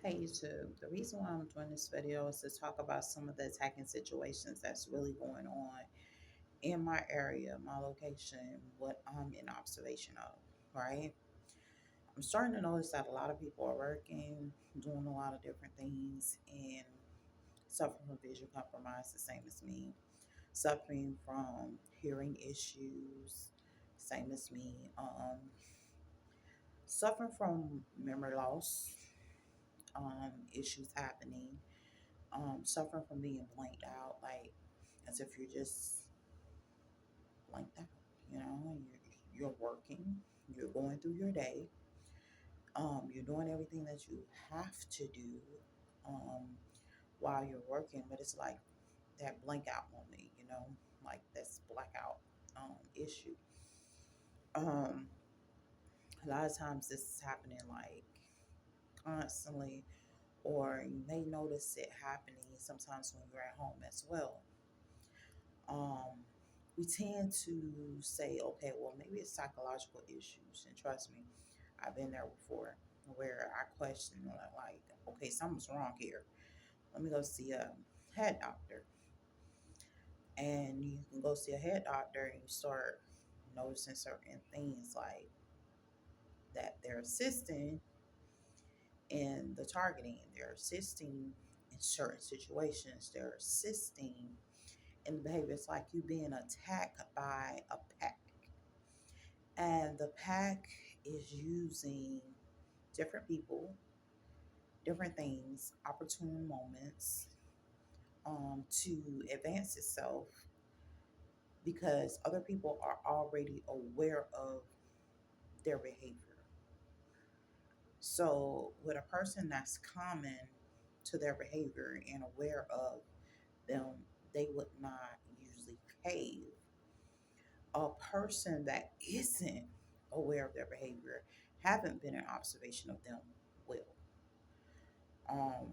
Hey YouTube, the reason why I'm doing this video is to talk about some of the attacking situations that's really going on in my area, my location, what I'm in observation of, right? I'm starting to notice that a lot of people are working, doing a lot of different things, and suffering from vision compromise, the same as me, suffering from hearing issues, same as me, suffering from memory loss, issues happening, suffering from being blanked out, like as if you're just blanked out, you're working, you're going through your day, you're doing everything that you have to do um, while you're working, but it's like that blank out moment, like this blackout issue. Um, a lot of times this is happening like constantly, or you may notice it happening sometimes when you're at home as well. um, we tend to say, okay, well, maybe it's psychological issues. And trust me, I've been there before where I question, like, okay, something's wrong here. Let me go see a head doctor. And you can go see a head doctor and you start noticing certain things like that they're assisting in the targeting, they're assisting in certain situations, they're assisting in the behavior. It's like you being attacked by a pack. And the pack is using different people, different things, opportune moments to advance itself because other people are already aware of their behavior. So, with a person that's common to their behavior and aware of them, they would not usually cave. A person that isn't aware of their behavior, haven't been in observation of them, will. Um,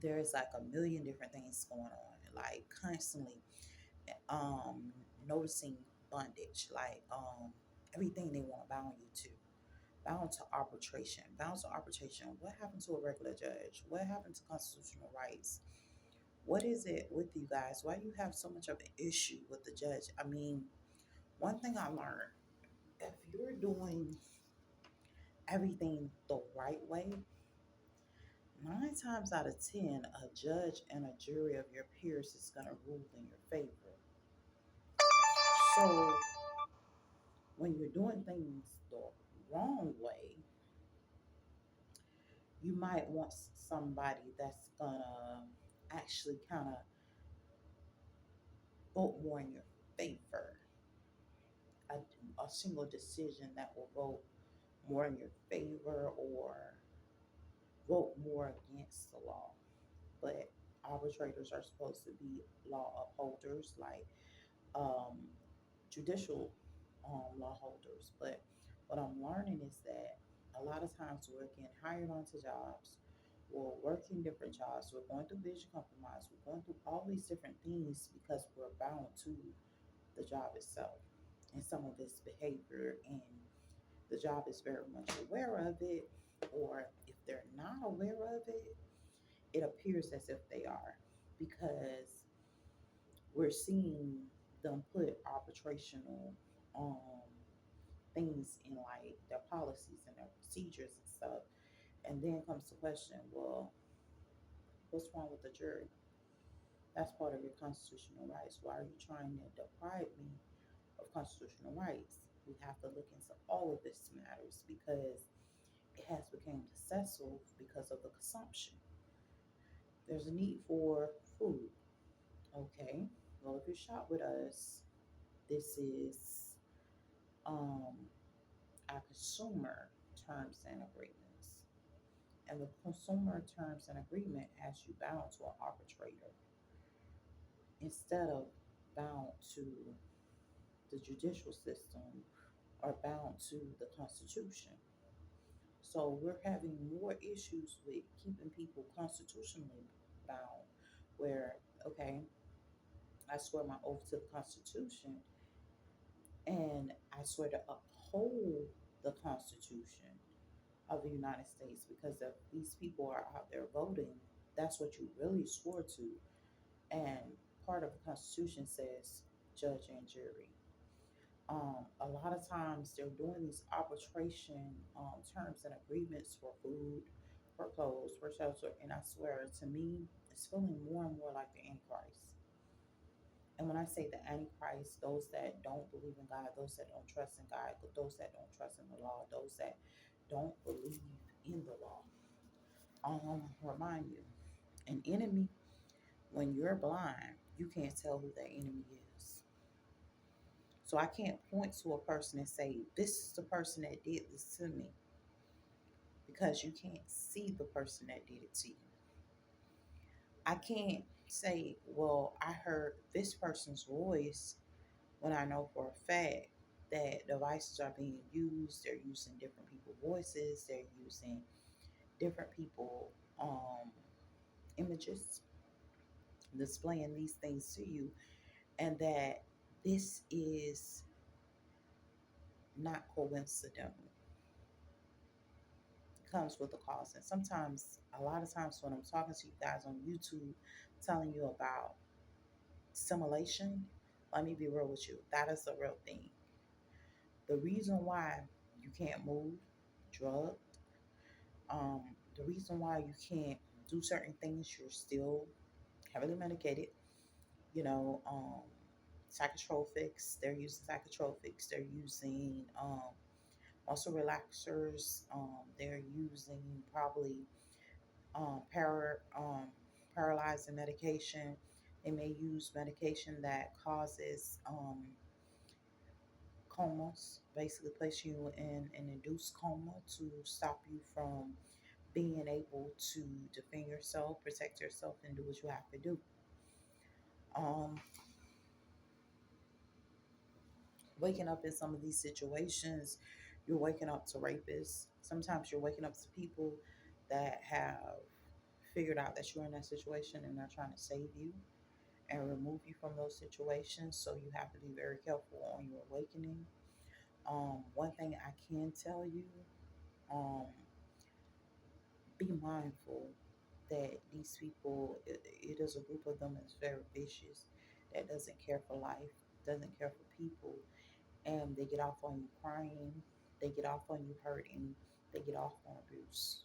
there's like a million different things going on, like constantly um, noticing bondage, like everything they want to bound you to. Bound to arbitration. Bound to arbitration. What happened to a regular judge? What happened to constitutional rights? What is it with you guys? Why do you have so much of an issue with the judge? I mean, one thing I learned, if you're doing everything the right way, 9 times out of 10, a judge and a jury of your peers is going to rule in your favor. So when you're doing things the wrong way, you might want somebody that's going to actually kind of vote more in your favor. A single decision that will vote more in your favor or vote more against the law. But arbitrators are supposed to be law upholders, like um, judicial law holders. But what I'm learning is that a lot of times we're getting hired onto jobs, we're working different jobs, we're going through vision compromise, we're going through all these different things because we're bound to the job itself and some of its behavior. And the job is very much aware of it, or if they're not aware of it, it appears as if they are because we're seeing them put arbitrational um, things in like their policies and their procedures and stuff. And then comes the question, well, what's wrong with the jury? That's part of your constitutional rights. Why are you trying to deprive me of constitutional rights? We have to look into all of this matters because it has become successful because of the consumption. There's a need for food. Okay, well, if you shop with us, this is um, our consumer terms and agreements. And the consumer terms and agreement has you bound to an arbitrator instead of bound to the judicial system or bound to the Constitution. So we're having more issues with keeping people constitutionally bound, where, okay, I swear my oath to the Constitution and I swear to uphold the Constitution. of the United States, because if these people are out there voting, that's what you really swore to. And part of the Constitution says judge and jury. A lot of times they're doing these arbitration terms and agreements for food, for clothes, for shelter, and I swear to me, it's feeling more and more like the Antichrist. And when I say the Antichrist, those that don't believe in God, those that don't trust in God, those that don't trust in the law, those that don't believe in the law. Remind you, an enemy, when you're blind, you can't tell who that enemy is. So I can't point to a person and say, this is the person that did this to me, because you can't see the person that did it to you. I can't say, well, I heard this person's voice when I know for a fact that devices are being used. They're using different people's voices, they're using different people images, displaying these things to you, and that this is not coincidental. It comes with a cost. And sometimes, a lot of times, when I'm talking to you guys on YouTube, telling you about simulation, let me be real with you. That is a real thing. The reason why you can't move, drug, the reason why you can't do certain things, you're still heavily medicated, you know, psychotropics, they're using psychotropics, they're using muscle relaxers, they're using probably paralyzing medication. They may use medication that causes comas, basically place you in an induced coma to stop you from being able to defend yourself, protect yourself, and do what you have to do. Um, Waking up in some of these situations, you're waking up to rapists. Sometimes you're waking up to people that have figured out that you're in that situation and they're trying to save you and remove you from those situations. So you have to be very careful on your awakening. One thing I can tell you, um, be mindful that these people, it is a group of them that's very vicious, that doesn't care for life, doesn't care for people, and they get off on you crying, they get off on you hurting, they get off on abuse.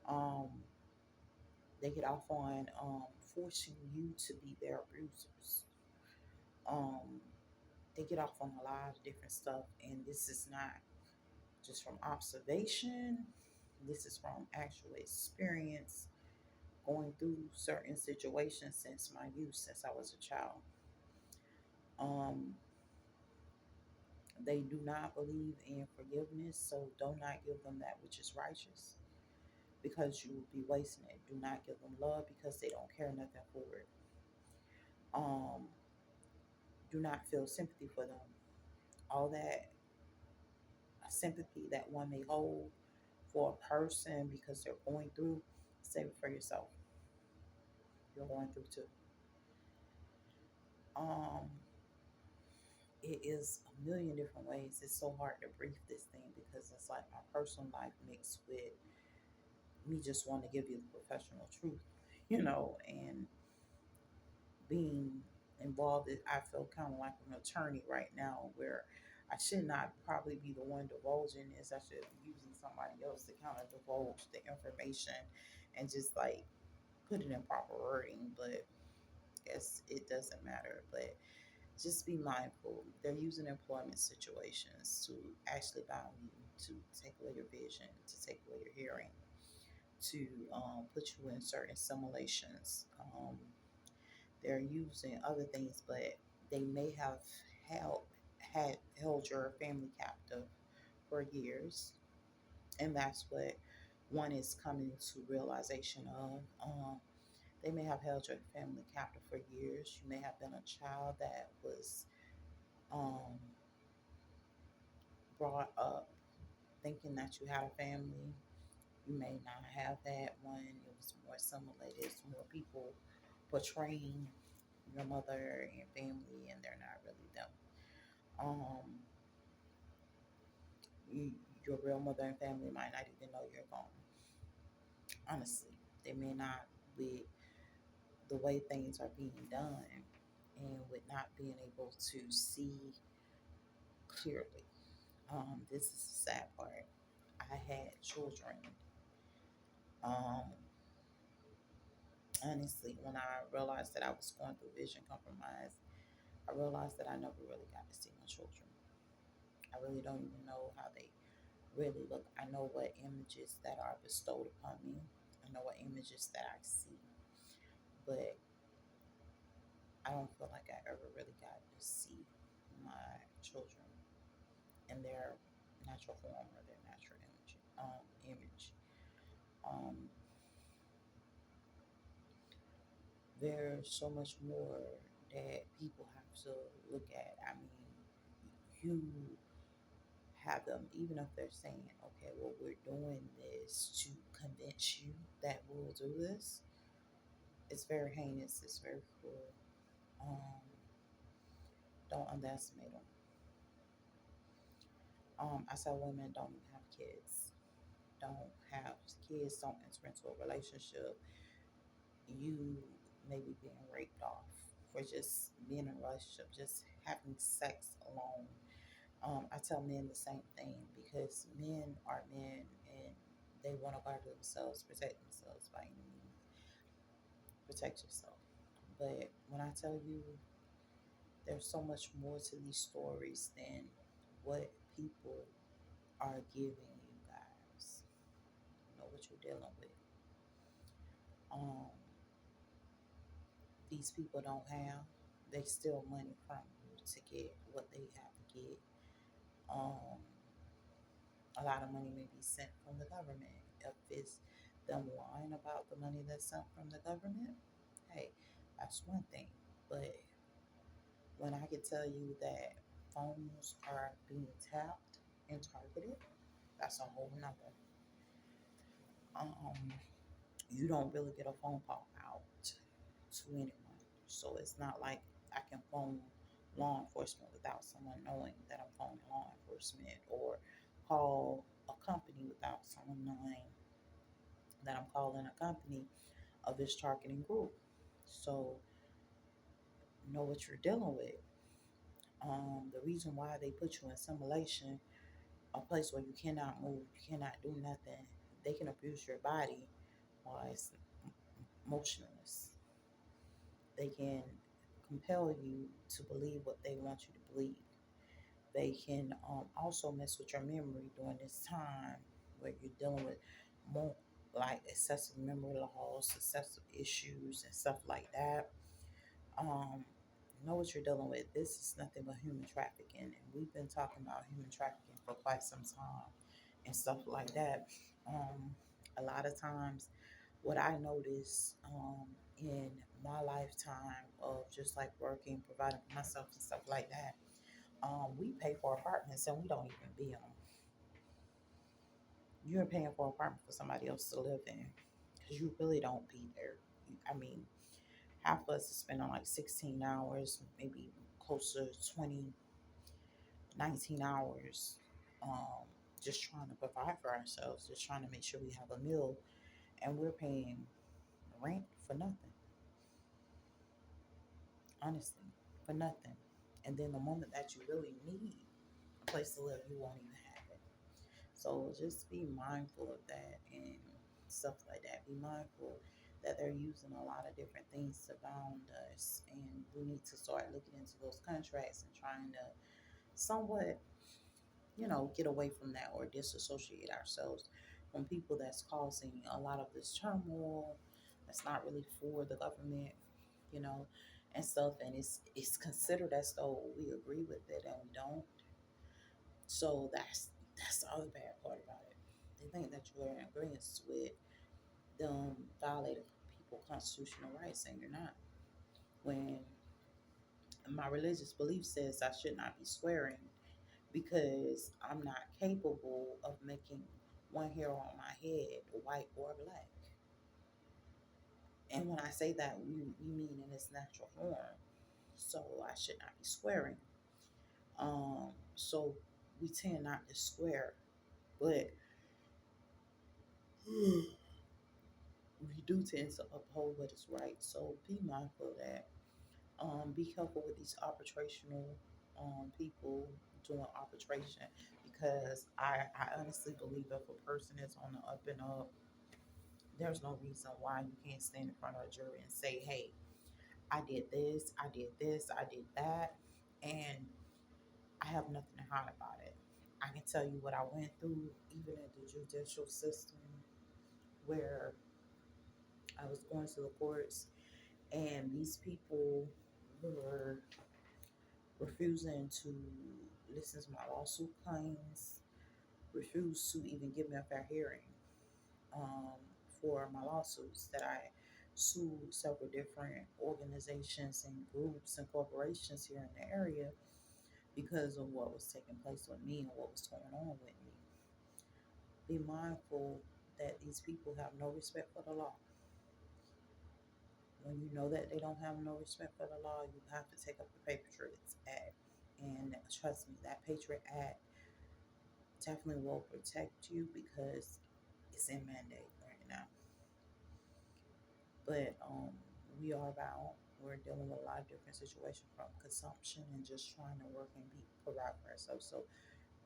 Um, they get off on forcing you to be their abusers. Um, they get off on a lot of different stuff, and this is not just from observation. This is from actual experience, going through certain situations since my youth, since I was a child. Um, they do not believe in forgiveness, so do not give them that which is righteous, because you will be wasting it. Do not give them love, because they don't care nothing for it. Um, do not feel sympathy for them. All that sympathy that one may hold for a person because they're going through, save it for yourself. You're going through too. Um, it is a million different ways. It's so hard to brief this thing because it's like my personal life mixed with me just wanting to give you the professional truth, and being involved. I feel kind of like an attorney right now, where I should not probably be the one divulging this. I should be using somebody else to kind of divulge the information and just like put it in proper wording. But I guess it doesn't matter. But just be mindful. They're using employment situations to actually bound you, to take away your vision, to take away your hearing, to put you in certain simulations. They're using other things, but they may have held held your family captive for years, and that's what one is coming to realization of. They may have held your family captive for years. You may have been a child that was um, brought up thinking that you had a family. You may not have that one. It was more assimilated. It's more people portraying your mother and family, and they're not really them. Um, you, Your real mother and family might not even know you're gone. Honestly, they may not, with the way things are being done and with not being able to see clearly. This is the sad part. I had children. Um, Honestly, when I realized that I was going through vision compromise, I realized that I never really got to see my children. I really don't even know how they really look. I know what images that are bestowed upon me. I know what images that I see, but I don't feel like I ever really got to see my children in their natural form or their natural image. Um, there's so much more that people have to look at. I mean, you have them, even if they're saying, okay, well, we're doing this to convince you that we'll do this. It's very heinous. It's very cruel. Um, don't underestimate them. I tell women don't even have kids. Don't have kids. Don't enter into a relationship. You may be being raped off for just being in a relationship, just having sex alone. I tell men the same thing because men are men and they want to guard themselves, protect themselves by any means. Protect yourself. But when I tell you there's so much more to these stories than what people are giving you guys. You know what you're dealing with. Um, these people don't have. They steal money from you to get what they have to get. Um, a lot of money may be sent from the government. If it's them lying about the money that's sent from the government, hey, that's one thing. But when I can tell you that phones are being tapped and targeted, that's a whole nother. Um, you don't really get a phone call out to anyone. So it's not like I can phone law enforcement without someone knowing that I'm phoning law enforcement or call a company without someone knowing that I'm calling a company of this targeting group. So know what you're dealing with. The reason why they put you in simulation, a place where you cannot move, you cannot do nothing, they can abuse your body while it's motionless. They can compel you to believe what they want you to believe. They can also mess with your memory during this time where you're dealing with more like excessive memory loss, excessive issues, and stuff like that. Um, know what you're dealing with. This is nothing but human trafficking, and we've been talking about human trafficking for quite some time and stuff like that. A lot of times, what I notice in my lifetime of just like working, providing for myself and stuff like that, we pay for apartments and we don't even be in them. You're paying for an apartment for somebody else to live in because you really don't be there. I mean, half of us is spending like 16 hours, maybe closer to 20, 19 hours, um, just trying to provide for ourselves, just trying to make sure we have a meal, and we're paying rent for nothing, honestly, for nothing. And then the moment that you really need a place to live, you won't even have it. So just be mindful of that and stuff like that. Be mindful that they're using a lot of different things to bound us, and we need to start looking into those contracts and trying to somewhat, get away from that or disassociate ourselves from people that's causing a lot of this turmoil that's not really for the government, you know, and stuff. And it's considered as though we agree with it and we don't. So that's the other bad part about it. They think that you're in agreement with them violating people's constitutional rights, and you're not. When my religious belief says I should not be swearing because I'm not capable of making one hair on my head white or black. And when I say that, we mean in its natural form. So I should not be swearing. So we tend not to swear But we do tend to uphold what is right. So be mindful of that. Be careful with these arbitrational people doing arbitration, because I honestly believe if a person is on the up and up, there's no reason why you can't stand in front of a jury and say, hey, I did this, I did this, I did that, and I have nothing to hide about it. I can tell you what I went through, even in the judicial system, where I was going to the courts, and these people were refusing to listen to my lawsuit claims, refused to even give me a fair hearing um, for my lawsuits that I sued several different organizations and groups and corporations here in the area because of what was taking place with me and what was going on with me. Be mindful that these people have no respect for the law. When you know that they don't have no respect for the law, you have to take up the Patriots Act. And trust me, that Patriot Act definitely will protect you because it's in mandate right now. But we are about, we're dealing with a lot of different situations from consumption and just trying to work and provide for ourselves. So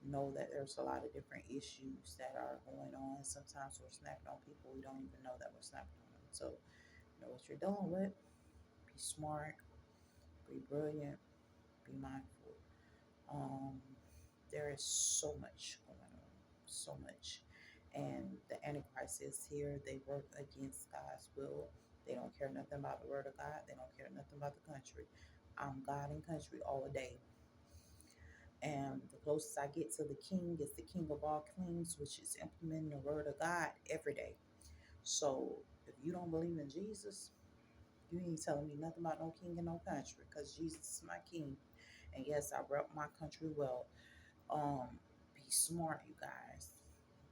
know that there's a lot of different issues that are going on. Sometimes we're snapping on people we don't even know that we're snapping on them. So know what you're dealing with. Be smart. Be brilliant. Be mindful. Um, there is so much going on, so much. And the Antichrist is here. They work against God's will. They don't care nothing about the word of God. They don't care nothing about the country. I'm God and country all day. And the closest I get to the king is the king of all kings, which is implementing the word of God every day. So if you don't believe in Jesus, you ain't telling me nothing about no king and no country, because Jesus is my king. And yes, I rep my country well. Be smart, you guys.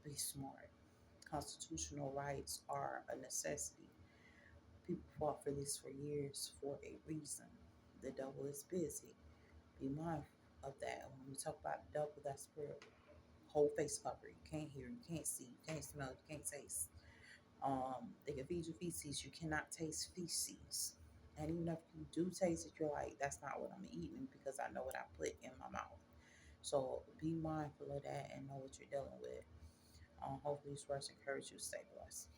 Be smart. Constitutional rights are a necessity. People fought for this for years for a reason. The devil is busy. Be mindful of that. When we talk about the devil, that's spirit. Whole face cover. You can't hear, you can't see, you can't smell, you can't taste. They can feed you feces. You cannot taste feces. And even if you do taste it, you're like, that's not what I'm eating because I know what I put in my mouth. So be mindful of that and know what you're dealing with. Hopefully, these words encourage you to stay blessed.